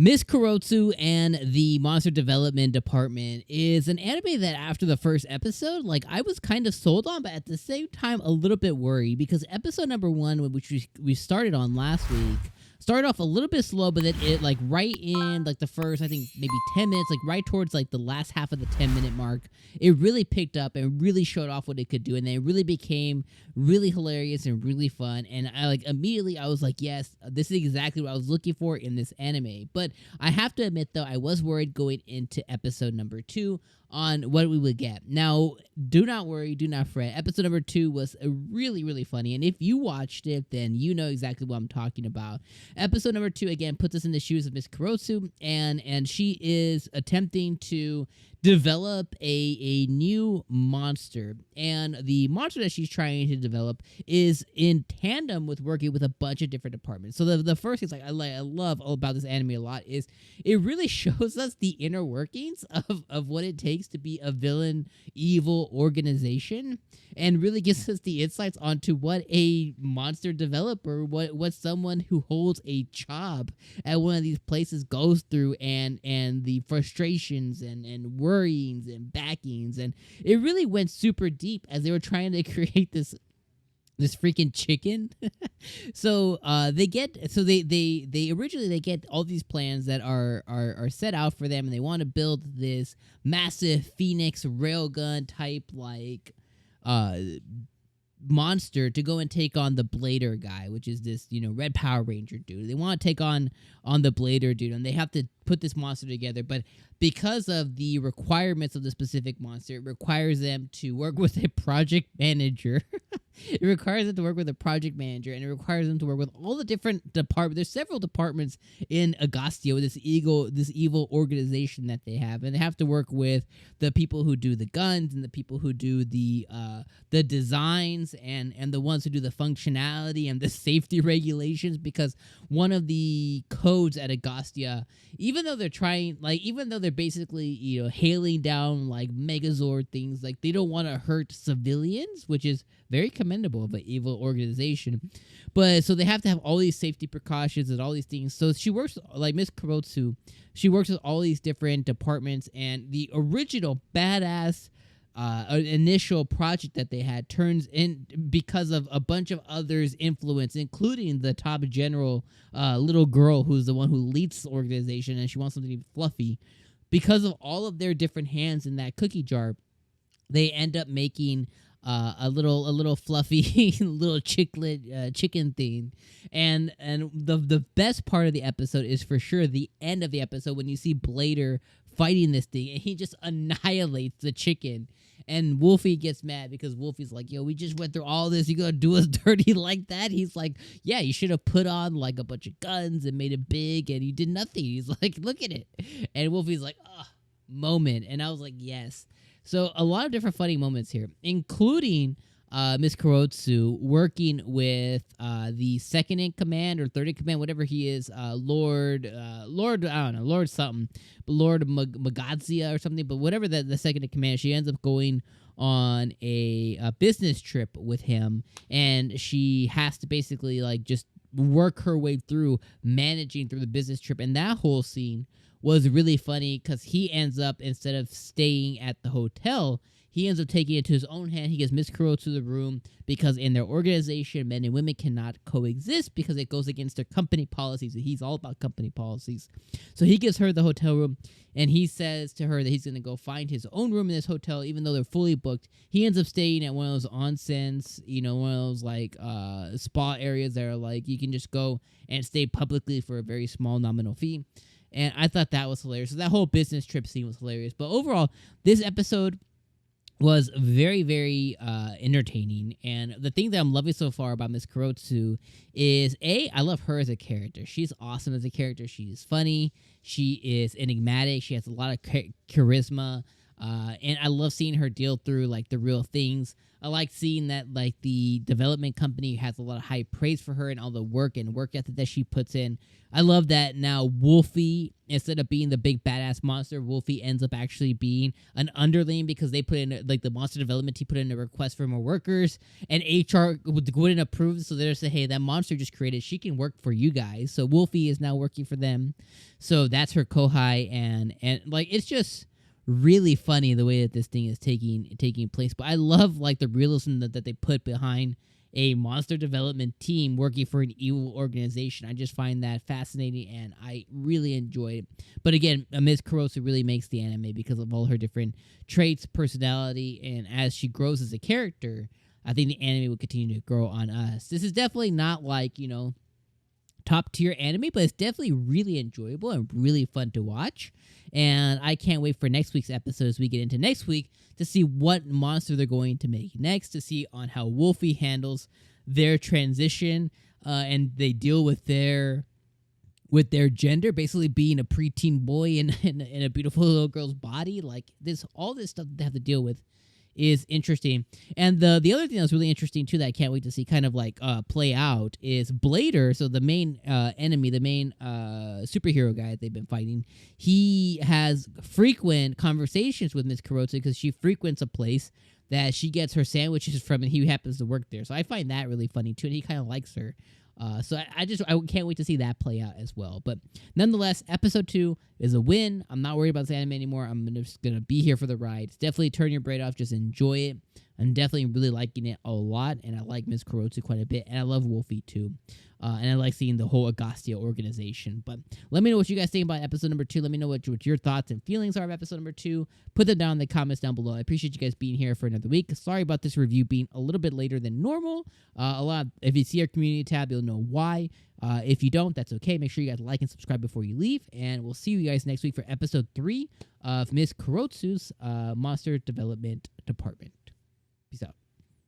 Miss Kuroitsu and the Monster Development Department is an anime that after the first episode, like I was kind of sold on, but at the same time a little bit worried because episode number 1, which we started on last week, started off a little bit slow, but then it like right in like the first, I think maybe 10 minutes, like right towards like the last half of the 10-minute mark, it really picked up and really showed off what it could do, and then it really became really hilarious and really fun. And I like immediately I was like, yes, this is exactly what I was looking for in this anime. But I have to admit though, I was worried going into episode number 2 on what we would get. Now, do not worry, do not fret. Episode number 2 was really, really funny, and if you watched it, then you know exactly what I'm talking about. Episode number 2 again puts us in the shoes of Miss Kuroitsu, and she is attempting to develop a new monster, and the monster that she's trying to develop is in tandem with working with a bunch of different departments. So the first thing I love all about this anime a lot is it really shows us the inner workings of what it takes to be a villain evil organization, and really gives us the insights onto what a monster developer, what someone who holds a job at one of these places goes through, and the frustrations and worryings and backings. And it really went super deep as they were trying to create this freaking chicken. So they originally get all these plans that are set out for them, and they want to build this massive Phoenix railgun type like monster to go and take on the Blader guy, which is this, Red Power Ranger dude. They want to take on the Blader dude, and they have to put this monster together. But because of the requirements of the specific monster, it requires them to work with a project manager. It requires them to work with a project manager, and it requires them to work with all the different departments. There's several departments in Agastio, this evil organization that they have, and they have to work with the people who do the guns and the people who do the designs and the ones who do the functionality and the safety regulations. Because one of the codes at Agastya, even though they're basically hailing down like Megazord things, like they don't want to hurt civilians, which is very commendable of an evil organization. But so they have to have all these safety precautions and all these things. So she works, like Miss Kuroitsu, she works with all these different departments, and the original badass initial project that they had turns in because of a bunch of others' influence, including the top general, little girl who's the one who leads the organization, and she wants something to be fluffy. Because of all of their different hands in that cookie jar, they end up making a little fluffy little chicken thing. And the best part of the episode is for sure the end of the episode when you see Blader fighting this thing, and he just annihilates the chicken. And Wolfie gets mad because Wolfie's like, yo, we just went through all this. You gonna do us dirty like that? He's like, yeah, you should have put on like a bunch of guns and made it big, and you did nothing. He's like, look at it. And Wolfie's like, moment. And I was like, yes. So a lot of different funny moments here, including Miss Kuroitsu working with the second in command or third in command, whatever he is, Lord, I don't know, Lord something, but Lord Magadzia or something, but whatever the second in command, she ends up going on a business trip with him, and she has to basically like just work her way through managing through the business trip. And that whole scene was really funny because he ends up, instead of staying at the hotel, he ends up taking it to his own hand. He gives Miss Kuroitsu the room because in their organization, men and women cannot coexist because it goes against their company policies. He's all about company policies. So he gives her the hotel room, and he says to her that he's going to go find his own room in this hotel, even though they're fully booked. He ends up staying at one of those onsens, one of those like spa areas that are like you can just go and stay publicly for a very small nominal fee. And I thought that was hilarious. So that whole business trip scene was hilarious. But overall, this episode was very, very entertaining. And the thing that I'm loving so far about Miss Kuroitsu is, I love her as a character. She's awesome as a character. She's funny. She is enigmatic. She has a lot of charisma. And I love seeing her deal through like the real things. I like seeing that like the development company has a lot of high praise for her and all the work and work ethic that she puts in. I love that now Wolfie instead of being the big badass monster, Wolfie ends up actually being an underling because they put in, like, the monster development team put in a request for more workers, and HR wouldn't approve. So they're saying, hey, that monster just created, she can work for you guys. So Wolfie is now working for them. So that's her kohai, and like, it's just really funny the way that this thing is taking place. But I love, like, the realism that they put behind a monster development team working for an evil organization. I just find that fascinating, and I really enjoy it. But again, Ms. KUROITSU really makes the anime because of all her different traits, personality, and as she grows as a character, I think the anime will continue to grow on us. This is definitely not like, top tier anime, but it's definitely really enjoyable and really fun to watch. And I can't wait for next week's episode as we get into next week to see what monster they're going to make next, to see on how Wolfie handles their transition and they deal with their gender, basically being a preteen boy in a beautiful little girl's body. Like, all this stuff that they have to deal with is interesting. And the other thing that's really interesting too that I can't wait to see kind of like play out is Blader. So the main enemy, the main superhero guy that they've been fighting, he has frequent conversations with Miss KUROITSU because she frequents a place that she gets her sandwiches from, and he happens to work there. So I find that really funny too, and he kind of likes her. So I can't wait to see that play out as well. But nonetheless, episode 2 is a win. I'm not worried about this anime anymore. I'm just going to be here for the ride. It's definitely turn your brain off. Just enjoy it. I'm definitely really liking it a lot, and I like Ms. KUROITSU quite a bit, and I love Wolfie too. And I like seeing the whole 𝐒𝐡𝐚𝐧𝐬𝐭 organization. But let me know what you guys think about episode number 2. Let me know what your thoughts and feelings are of episode number 2. Put them down in the comments down below. I appreciate you guys being here for another week. Sorry about this review being a little bit later than normal. If you see our community tab, you'll know why. If you don't, that's okay. Make sure you guys like and subscribe before you leave. And we'll see you guys next week for episode 3 of Ms. KUROITSU's Monster Development Department. Peace out.